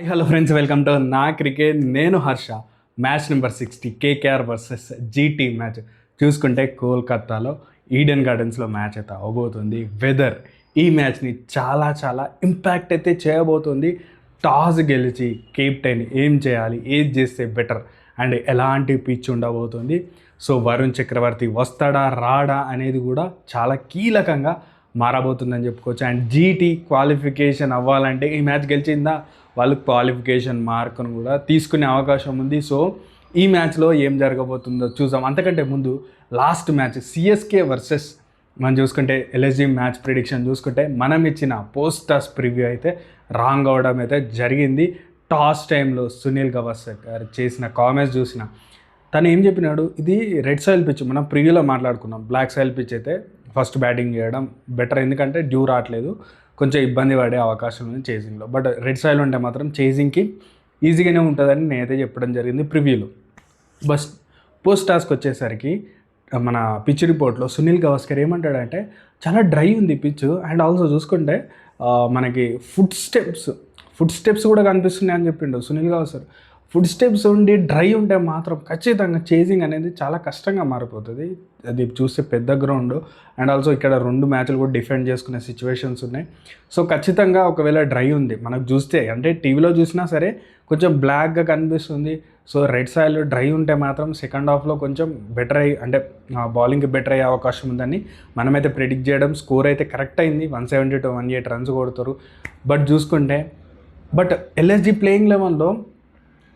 Hello friends, welcome to నా cricket. నేను Harsha. Match number 60 KKR versus GT match చూసుకుంటే కోల్కతాలో ఈడెన్ గార్డెన్స్లో మ్యాచ్ అయితే అవబోతుంది. వెదర్ ఈ మ్యాచ్ని చాలా చాలా ఇంపాక్ట్ అయితే చేయబోతుంది. టాస్ గెలిచి కెప్టెన్ ఏం చేయాలి, ఏది చేస్తే బెటర్ అండ్ ఎలాంటి పిచ్ ఉండబోతుంది, సో వరుణ్ చక్రవర్తి వస్తాడా రాడా అనేది కూడా చాలా కీలకంగా మారబోతుందని చెప్పుకోవచ్చు. అండ్ జీటీ క్వాలిఫికేషన్ అవ్వాలంటే ఈ మ్యాచ్ గెలిచిందా వాళ్ళు క్వాలిఫికేషన్ మార్కును కూడా తీసుకునే అవకాశం ఉంది. సో ఈ మ్యాచ్లో ఏం జరగబోతుందో చూసాం. అంతకంటే ముందు లాస్ట్ మ్యాచ్ సిఎస్కే వర్సెస్ మనం చూసుకుంటే ఎల్ఎస్జీ మ్యాచ్ ప్రిడిక్షన్ చూసుకుంటే మనం ఇచ్చిన పోస్ట్ టాస్ ప్రివ్యూ అయితే రాంగ్ అవడం అయితే జరిగింది. టాస్ టైంలో సునీల్ గవాస్కర్ గారు చేసిన కామెంట్స్ చూసిన తను ఏం చెప్పినాడు, ఇది రెడ్ సాయిల్ పిచ్, మనం ప్రివ్యూలో మాట్లాడుకున్నాం. బ్లాక్ సాయిల్ పిచ్ అయితే ఫస్ట్ బ్యాటింగ్ చేయడం బెటర్, ఎందుకంటే డ్యూ రావట్లేదు, కొంచెం ఇబ్బంది పడే అవకాశం ఉంది చేజింగ్లో. బట్ రెడ్ సాయిల్ ఉంటే మాత్రం చేజింగ్కి ఈజీగానే ఉంటుందని నేనైతే చెప్పడం జరిగింది ప్రివ్యూలో. బస్ పోస్ట్ టాస్క్ వచ్చేసరికి మన పిచ్ రిపోర్ట్లో సునీల్ గవాస్కర్ ఏమంటాడంటే చాలా డ్రై ఉంది పిచ్, అండ్ ఆల్సో చూసుకుంటే మనకి ఫుట్ స్టెప్స్ కూడా కనిపిస్తున్నాయి అని చెప్పిండు సునీల్ గవాస్కర్. ఫుడ్ స్టెప్స్ ఉండి డ్రై ఉంటే మాత్రం ఖచ్చితంగా చేజింగ్ అనేది చాలా కష్టంగా మారిపోతుంది. అది చూస్తే పెద్ద గ్రౌండ్, అండ్ ఆల్సో ఇక్కడ 2 మ్యాచ్లు కూడా డిఫెండ్ చేసుకునే సిచ్యువేషన్స్ ఉన్నాయి. సో ఖచ్చితంగా ఒకవేళ డ్రై ఉంది మనకు చూస్తే, అంటే టీవీలో చూసినా సరే కొంచెం బ్లాక్గా కనిపిస్తుంది. సో రెడ్ సాయిల్ డ్రై ఉంటే మాత్రం సెకండ్ హాఫ్లో కొంచెం బెటర్ అంటే బౌలింగ్కి బెటర్ అయ్యే అవకాశం ఉందని మనమైతే ప్రెడిక్ట్ చేయడం. స్కోర్ అయితే కరెక్ట్ అయింది, 170 to 108 రన్స్ కొడతారు. బట్ ఎల్ఎస్జీ ప్లేయింగ్ లెవెన్లో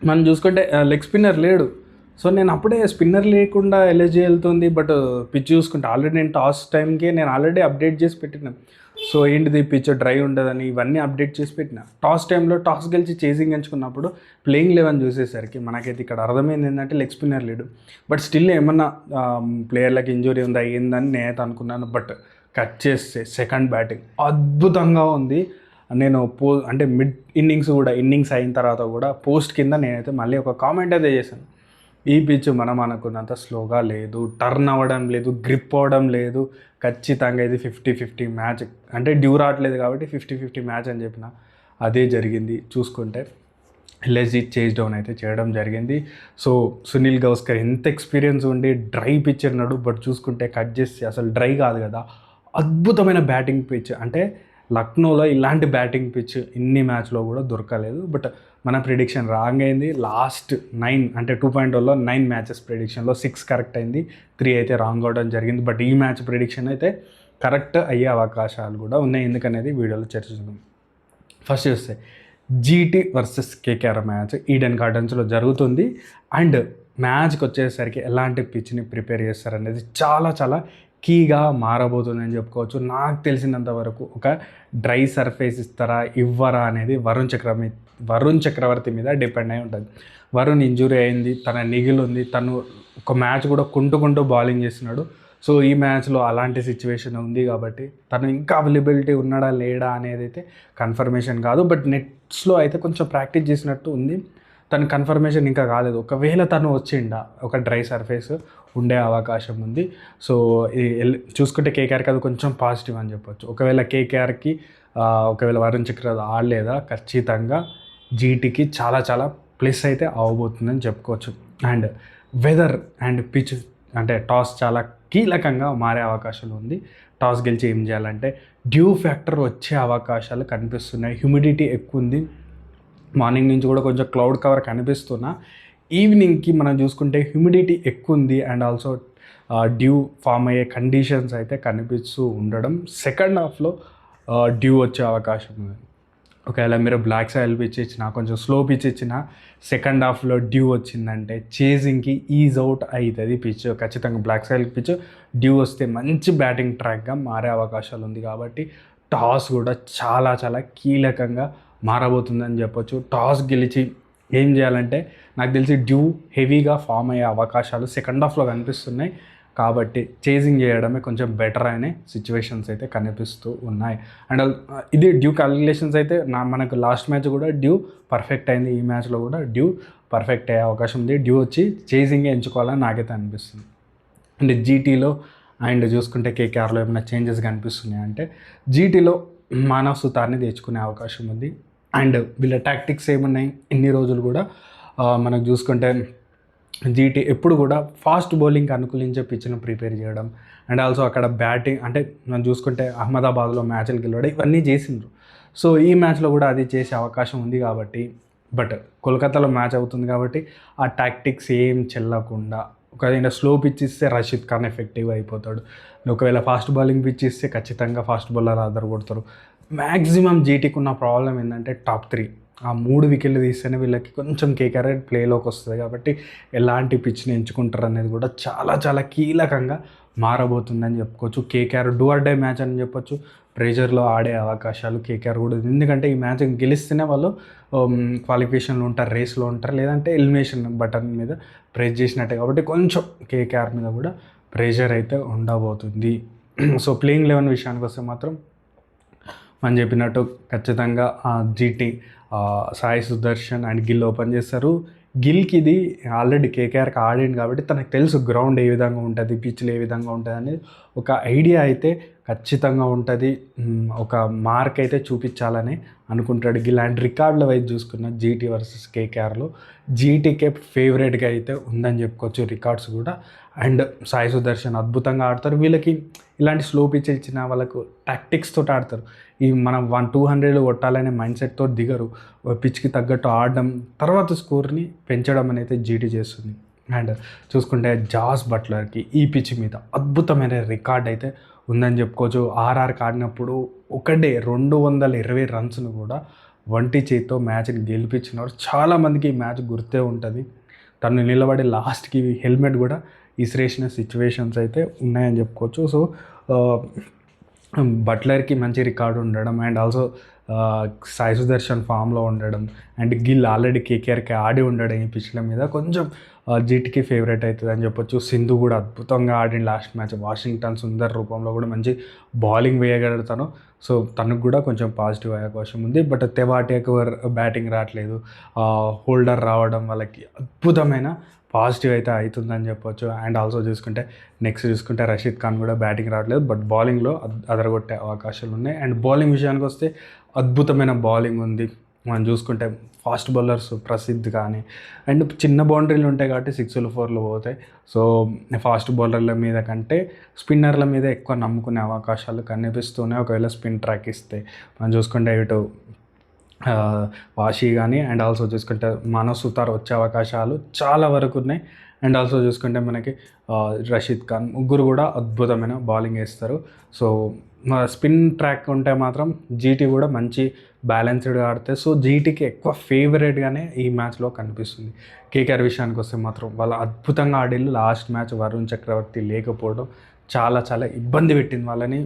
మనం చూసుకుంటే లెగ్ స్పిన్నర్ లేడు. సో నేను అప్పుడే స్పిన్నర్ లేకుండా ఎల్ఎస్జీ వెళ్తుంది, బట్ పిచ్ చూసుకుంటే ఆల్రెడీ నేను టాస్ టైంకి నేను ఆల్రెడీ అప్డేట్ చేసి పెట్టినాను. సో ఏంటిది పిచ్ డ్రై ఉండదని ఇవన్నీ అప్డేట్ చేసి పెట్టిన. టాస్ టైంలో టాస్ గెలిచి చేసింగ్ ఎంచుకున్నప్పుడు ప్లేయింగ్ 11 చూసేసరికి మనకైతే ఇక్కడ అర్థమైంది ఏంటంటే లెగ్ స్పిన్నర్ లేడు. బట్ స్టిల్ ఏమన్నా ప్లేయర్లకు ఇంజురీ ఉందా ఏందని నేనైతే అనుకున్నాను. బట్ కట్ చేస్తే సెకండ్ బ్యాటింగ్ అద్భుతంగా ఉంది. నేను అంటే మిడ్ ఇన్నింగ్స్ అయిన తర్వాత కూడా పోస్ట్ కింద నేనైతే మళ్ళీ ఒక కామెంట్ అయితే చేశాను. ఈ పిచ్ మనం అనుకున్నంత స్లోగా లేదు, టర్న్ అవ్వడం లేదు, గ్రిప్ అవ్వడం లేదు, ఖచ్చితంగా ఇది 50-50 మ్యాచ్, అంటే డ్యూ రావట్లేదు కాబట్టి 50-50 మ్యాచ్ అని చెప్పిన అదే జరిగింది. చూసుకుంటే ఎల్ఎస్జీ చేజ్ డౌన్ అయితే చేయడం జరిగింది. సో సునీల్ గవాస్కర్ ఎంత ఎక్స్పీరియన్స్ ఉండి డ్రై పిచ్ అన్నాడు, బట్ చూసుకుంటే కట్ చేసి అసలు డ్రై కాదు కదా, అద్భుతమైన బ్యాటింగ్ పిచ్. అంటే లక్నోలో ఇలాంటి బ్యాటింగ్ పిచ్ ఇన్ని మ్యాచ్లో కూడా దొరకలేదు. బట్ మన ప్రిడిక్షన్ రాంగ్ అయింది. లాస్ట్ 9 అంటే 2.0లో 9 మ్యాచెస్ ప్రిడిక్షన్లో 6 కరెక్ట్ అయింది, 3 అయితే రాంగ్ అవడం జరిగింది. బట్ ఈ మ్యాచ్ ప్రిడిక్షన్ అయితే కరెక్ట్ అయ్యే అవకాశాలు కూడా ఉన్నాయి, ఎందుకనేది వీడియోలో చర్చిస్తున్నాం. ఫస్ట్ చూస్తే GT versus KKR match Eden గార్డెన్స్లో జరుగుతుంది. అండ్ మ్యాచ్కి వచ్చేసరికి ఎలాంటి పిచ్ని ప్రిపేర్ చేస్తారనేది చాలా చాలా కీగా మారబోతుందని చెప్పుకోవచ్చు. నాకు తెలిసినంత వరకు ఒక డ్రై సర్ఫేస్ ఇస్తారా ఇవ్వరా అనేది వరుణ్ చక్రవర్తి మీద డిపెండ్ అయి ఉంటుంది. వరుణ్ ఇంజురీ అయింది, తన నిగిల్ ఉంది, తను ఒక మ్యాచ్ కూడా కుంటూ బౌలింగ్ చేస్తున్నాడు. సో ఈ మ్యాచ్లో అలాంటి సిచ్యువేషన్ ఉంది కాబట్టి తను ఇంకా అవైలబిలిటీ ఉన్నాడా లేడా అనేది అయితే కన్ఫర్మేషన్ కాదు. బట్ నెట్స్లో అయితే కొంచెం ప్రాక్టీస్ చేసినట్టు ఉంది, తన కన్ఫర్మేషన్ ఇంకా కాలేదు. ఒకవేళ తను వచ్చిండా ఒక డ్రై సర్ఫేస్ ఉండే అవకాశం ఉంది. సో చూసుకుంటే కేకేఆర్కి అది కొంచెం పాజిటివ్ అని చెప్పొచ్చు. ఒకవేళ కేకేఆర్కి ఒకవేళ వరుణ్ చక్రవర్తి ఆడలేదా, ఖచ్చితంగా జీటీకి చాలా చాలా ప్లస్ అయితే అవ్వబోతుందని చెప్పుకోవచ్చు. అండ్ వెదర్ అండ్ పిచ్ అంటే టాస్ చాలా కీలకంగా మారే అవకాశాలు ఉంది. టాస్ గెలిచి ఏం చేయాలంటే డ్యూ ఫ్యాక్టర్ వచ్చే అవకాశాలు కనిపిస్తున్నాయి. హ్యూమిడిటీ ఎక్కువ ఉంది, మార్నింగ్ నుంచి కూడా కొంచెం క్లౌడ్ కవర్ కనిపిస్తున్నా, ఈవినింగ్కి మనం చూసుకుంటే హ్యూమిడిటీ ఎక్కువ ఉంది, అండ్ ఆల్సో డ్యూ ఫామ్ అయ్యే కండిషన్స్ అయితే కనిపిస్తూ ఉండడం. సెకండ్ హాఫ్లో డ్యూ వచ్చే అవకాశం ఉంది. ఒకవేళ మీరు బ్లాక్ సాయిల్ పిచ్ ఇచ్చినా కొంచెం స్లో పిచ్ ఇచ్చినా సెకండ్ హాఫ్లో డ్యూ వచ్చిందంటే చేజింగ్కి ఈజ్ అవుట్ అవుతుంది పిచ్. ఖచ్చితంగా బ్లాక్ సాయిల్ పిచ్ డ్యూ వస్తే మంచి బ్యాటింగ్ ట్రాక్గా మారే అవకాశాలు ఉంది. కాబట్టి టాస్ కూడా చాలా చాలా కీలకంగా మారబోతుందని చెప్పొచ్చు. టాస్ గెలిచి ఏం చేయాలంటే నాకు తెలిసి డ్యూ హెవీగా ఫామ్ అయ్యే అవకాశాలు సెకండ్ హాఫ్లో కనిపిస్తున్నాయి. కాబట్టి చేజింగ్ చేయడమే కొంచెం బెటర్ అనే సిచ్యువేషన్స్ అయితే కనిపిస్తూ ఉన్నాయి. అండ్ ఇది డ్యూ క్యాలిక్యులేషన్స్ అయితే మనకు లాస్ట్ మ్యాచ్ కూడా డ్యూ పర్ఫెక్ట్ అయింది, ఈ మ్యాచ్లో కూడా డ్యూ పర్ఫెక్ట్ అయ్యే అవకాశం ఉంది. డ్యూ వచ్చి చేజింగ్ ఎంచుకోవాలని నాకైతే అనిపిస్తుంది. అండ్ జీటీలో అండ్ చూసుకుంటే కేకేఆర్లో ఏమైనా చేంజెస్ కనిపిస్తున్నాయి అంటే జీటీలో మానవ్ సుతార్ని తెచ్చుకునే అవకాశం ఉంది. అండ్ వీళ్ళ టాక్టిక్స్ ఏమున్నాయి ఇన్ని రోజులు కూడా మనకు చూసుకుంటే జీటీ ఎప్పుడు కూడా ఫాస్ట్ బౌలింగ్కి అనుకూలించే పిచ్ను ప్రిపేర్ చేయడం అండ్ ఆల్సో అక్కడ బ్యాటింగ్ అంటే మనం చూసుకుంటే అహ్మదాబాద్లో మ్యాచ్లు గెలవడం ఇవన్నీ చేసిండ్రు. సో ఈ మ్యాచ్లో కూడా అది చేసే అవకాశం ఉంది కాబట్టి, బట్ కోల్కతాలో మ్యాచ్ అవుతుంది కాబట్టి ఆ టాక్టిక్స్ ఏం చెల్లకుండా ఒకవేళ స్లో పిచ్ ఇస్తే రషీద్ ఖాన్ ఎఫెక్టివ్ అయిపోతాడు, ఒకవేళ ఫాస్ట్ బౌలింగ్ పిచ్ ఇస్తే ఖచ్చితంగా ఫాస్ట్ బౌలర్ ఆధార కొడతారు. మ్యాక్సిమం జీటీకి ఉన్న ప్రాబ్లం ఏంటంటే టాప్ 3 ఆ 3 వికెట్లు తీస్తేనే వీళ్ళకి కొంచెం కేకేఆర్ ప్లేలోకి వస్తుంది కాబట్టి ఎలాంటి పిచ్ని ఎంచుకుంటారు అనేది కూడా చాలా చాలా కీలకంగా మారబోతుందని చెప్పుకోవచ్చు. KKR do or die match అని చెప్పొచ్చు. ప్రెజర్లో ఆడే అవకాశాలు కేకేఆర్ కూడా ఉంది, ఎందుకంటే ఈ మ్యాచ్ గెలిస్తేనే వాళ్ళు క్వాలిఫికేషన్లో ఉంటారు, రేస్లో ఉంటారు, లేదంటే ఎలిమినేషన్ బటన్ మీద ప్రెస్ చేసినట్టే కాబట్టి కొంచెం కేకేఆర్ మీద కూడా ప్రెషర్ అయితే ఉండబోతుంది. సో ప్లేయింగ్ 11 విషయానికి వస్తే మాత్రం మనం చెప్పినట్టు ఖచ్చితంగా GT Sai Sudarshan and Gill open చేస్తారు. గిల్కి ఇది ఆల్రెడీ కేకేఆర్కి ఆడింది కాబట్టి తనకు తెలుసు గ్రౌండ్ ఏ విధంగా ఉంటుంది, పిచ్లు ఏ విధంగా ఉంటుంది అనేది ఒక ఐడియా అయితే ఖచ్చితంగా ఉంటుంది. ఒక మార్క్ అయితే చూపించాలని అనుకుంటాడు గిల్. అండ్ రికార్డుల వైజ్ చూసుకున్న జీటీ వర్సెస్ కేకేఆర్లో జీటీకే ఫేవరెట్గా అయితే ఉందని చెప్పుకోవచ్చు రికార్డ్స్ కూడా. అండ్ సాయి సుదర్శన్ అద్భుతంగా ఆడతారు. వీళ్ళకి ఇలాంటి స్లో పిచ్ ఇచ్చిన వాళ్ళకు టాక్టిక్స్ తోటి ఆడతారు. ఈ మనం 100-200 కొట్టాలనే మైండ్ సెట్తో దిగరు. పిచ్కి తగ్గట్టు ఆడడం, తర్వాత స్కోర్ని పెంచడం అనేది జీటీ చేస్తుంది. అండ్ చూసుకుంటే జాస్ బట్లర్కి ఈ పిచ్ మీద అద్భుతమైన రికార్డ్ అయితే ఉందని చెప్పుకోవచ్చు. ఆర్ఆర్కి ఆడినప్పుడు ఒకటే 220 రన్స్ను కూడా వంటి చేతితో మ్యాచ్ని గెలిపించినారు. చాలామందికి ఈ మ్యాచ్ గుర్తే ఉంటుంది. తను నిలబడి లాస్ట్కి హెల్మెట్ కూడా ఇసిరేసిన సిచ్యువేషన్స్ అయితే ఉన్నాయని చెప్పుకోవచ్చు. సో బట్లర్కి మంచి రికార్డు ఉండడం అండ్ ఆల్సో సాయి సుదర్శన్ ఫామ్లో ఉండడం అండ్ గిల్ ఆల్రెడీ కేకేఆర్కి ఆడి ఉండడం ఈ పిచ్ల మీద కొంచెం జీటీకి ఫేవరెట్ అవుతుంది అని చెప్పొచ్చు. సింధు కూడా అద్భుతంగా ఆడిన లాస్ట్ మ్యాచ్ వాషింగ్టన్ సుందర్ రూపంలో కూడా మంచి బౌలింగ్ వేయగలుగుతాను. సో తనకు కూడా కొంచెం పాజిటివ్ అయ్యే అవకాశం ఉంది. బట్ తెవాటియాకు బ్యాటింగ్ రావట్లేదు, హోల్డర్ రావడం వాళ్ళకి అద్భుతమైన పాజిటివ్ అయితే అవుతుందని చెప్పొచ్చు. అండ్ ఆల్సో చూసుకుంటే రషీద్ ఖాన్ కూడా బ్యాటింగ్ రావట్లేదు, బట్ బౌలింగ్లో అదరగొట్టే అవకాశాలు ఉన్నాయి. అండ్ బౌలింగ్ విషయానికి వస్తే అద్భుతమైన బౌలింగ్ ఉంది. మనం చూసుకుంటే ఫాస్ట్ బౌలర్స్ ప్రసిద్ధ్ కానీ అండ్ చిన్న బౌండరీలు ఉంటాయి కాబట్టి 6లు 4లు పోతాయి. సో ఫాస్ట్ బౌలర్ల మీద కంటే స్పిన్నర్ల మీద ఎక్కువ నమ్ముకునే అవకాశాలు కనిపిస్తున్నాయి ఒకవేళ స్పిన్ ట్రాక్ ఇస్తే. మనం చూసుకుంటే ఇటు వాషి కానీ అండ్ ఆల్సో చూసుకుంటే మనో సుతార్ వచ్చే అవకాశాలు చాలా వరకు ఉన్నాయి. అండ్ ఆల్సో చూసుకుంటే మనకి రషీద్ ఖాన్ ముగ్గురు కూడా అద్భుతమైన బౌలింగ్ వేస్తారు. సో స్పిన్ ట్రాక్ ఉంటే మాత్రం జీటీ కూడా మంచి బ్యాలెన్స్డ్గా ఆడితే సో జీటీకి ఎక్కువ ఫేవరెట్గానే ఈ మ్యాచ్లో కనిపిస్తుంది. కేకేఆర్ విషయానికి వస్తే మాత్రం వాళ్ళు అద్భుతంగా ఆడిళ్ళు. లాస్ట్ మ్యాచ్ వరుణ్ చక్రవర్తి లేకపోవడం చాలా చాలా ఇబ్బంది పెట్టింది వాళ్ళని.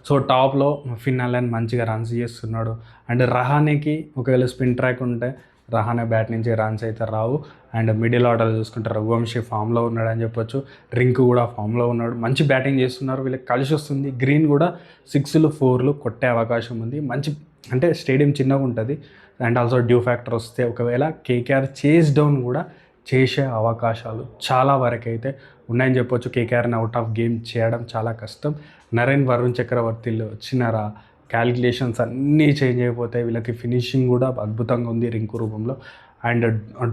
సో టాప్లో ఫిన్నాలని మంచిగా రన్స్ చేస్తున్నాడు. అండ్ రహానేకి ఒకవేళ స్పిన్ ట్రాక్ ఉంటే రహానే బ్యాట్ నుంచి రన్స్ అయితే రావు. అండ్ మిడిల్ ఆర్డర్ చూసుకుంటే రఘువంశీ ఫామ్లో ఉన్నాడు అని చెప్పొచ్చు. రింక్ కూడా ఫామ్లో ఉన్నాడు, మంచి బ్యాటింగ్ చేస్తున్నారు, వీళ్ళకి కలిసి వస్తుంది. గ్రీన్ కూడా 6లు 4లు కొట్టే అవకాశం ఉంది. మంచి అంటే స్టేడియం చిన్నగా ఉంటుంది. అండ్ ఆల్సో డ్యూ ఫ్యాక్టర్ వస్తే ఒకవేళ కేకేఆర్ చేస్ డౌన్ కూడా చేసే అవకాశాలు చాలా వరకు అయితే ఉన్నాయని చెప్పొచ్చు. కేకేఆర్ని అవుట్ ఆఫ్ గేమ్ చేయడం చాలా కష్టం. నరేన్ వరుణ్ చక్రవర్తిలు వచ్చినారా క్యాలిక్యులేషన్స్ అన్నీ చేంజ్ అయిపోతాయి. వీళ్ళకి ఫినిషింగ్ కూడా అద్భుతంగా ఉంది రింకు రూపంలో. And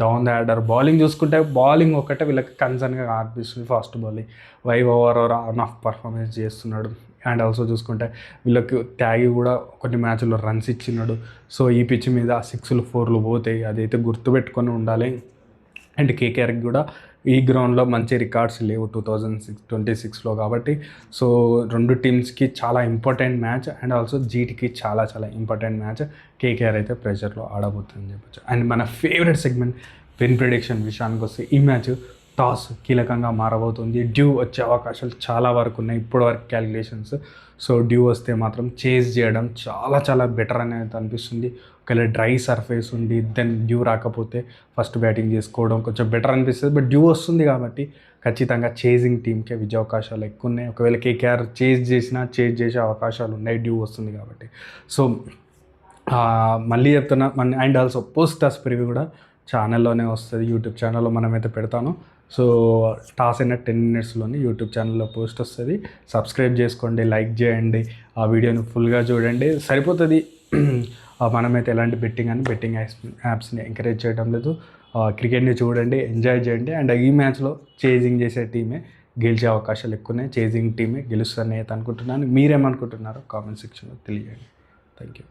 down the order bowling చూసుకుంటే బౌలింగ్ ఒకటే వీళ్ళకి కన్సర్న్గా అనిపిస్తుంది. Fast bowling 5 over on off performance చేస్తున్నాడు. అండ్ ఆల్సో చూసుకుంటే వీళ్ళకి త్యాగి కూడా కొన్ని మ్యాచ్ల్లో రన్స్ ఇచ్చినాడు. సో ఈ పిచ్ మీద 6లు 4లు పోతాయి, అదైతే గుర్తుపెట్టుకొని ఉండాలి. అండ్ కేకేఆర్కి కూడా ఈ గ్రౌండ్లో మంచి రికార్డ్స్ లేవు 2026లో కాబట్టి సో రెండు టీమ్స్కి చాలా ఇంపార్టెంట్ మ్యాచ్. అండ్ ఆల్సో జీటీకి చాలా చాలా ఇంపార్టెంట్ మ్యాచ్. కేకేఆర్ అయితే ప్రెషర్లో ఆడబోతుందని చెప్పచ్చు. అండ్ మన ఫేవరెట్ సెగ్మెంట్ విన్ ప్రిడిక్షన్ విషయానికి వస్తే ఈ మ్యాచ్ టాస్ కీలకంగా మారబోతుంది. డ్యూ వచ్చే అవకాశాలు చాలా వరకు ఉన్నాయి ఇప్పటివరకు క్యాలిక్యులేషన్స్. సో డ్యూ వస్తే మాత్రం చేజ్ చేయడం చాలా చాలా బెటర్ అనేది అనిపిస్తుంది. ఒకవేళ డ్రై సర్ఫేస్ ఉండి దెన్ డ్యూ రాకపోతే ఫస్ట్ బ్యాటింగ్ చేసుకోవడం కొంచెం బెటర్ అనిపిస్తుంది. బట్ డ్యూ వస్తుంది కాబట్టి ఖచ్చితంగా చేజింగ్ టీమ్కే విజయ అవకాశాలు ఎక్కువ ఉన్నాయి. ఒకవేళ కేకేఆర్ చేజ్ చేసే అవకాశాలు ఉన్నాయి డ్యూ వస్తుంది కాబట్టి. సో మళ్ళీ చెప్తున్నా and also post toss preview కూడా ఛానల్లోనే వస్తుంది, యూట్యూబ్ ఛానల్లో మనమైతే పెడతాను. సో టాస్ అయిన 10 minutesలోనే యూట్యూబ్ ఛానల్లో పోస్ట్ వస్తుంది. సబ్స్క్రైబ్ చేసుకోండి, లైక్ చేయండి, ఆ వీడియోని ఫుల్గా చూడండి, సరిపోతుంది. మనమైతే ఎలాంటి బెట్టింగ్ యాప్స్ని ఎంకరేజ్ చేయడం లేదు. క్రికెట్ని చూడండి, ఎంజాయ్ చేయండి. అండ్ ఈ మ్యాచ్లో చేజింగ్ చేసే టీమే గెలిచే అవకాశాలు ఎక్కువనే, చేజింగ్ టీమే గెలుస్తుందని అయితే అనుకుంటున్నాను. మీరేమనుకుంటున్నారో కామెంట్ సెక్షన్లో తెలియజేయండి. Thank you.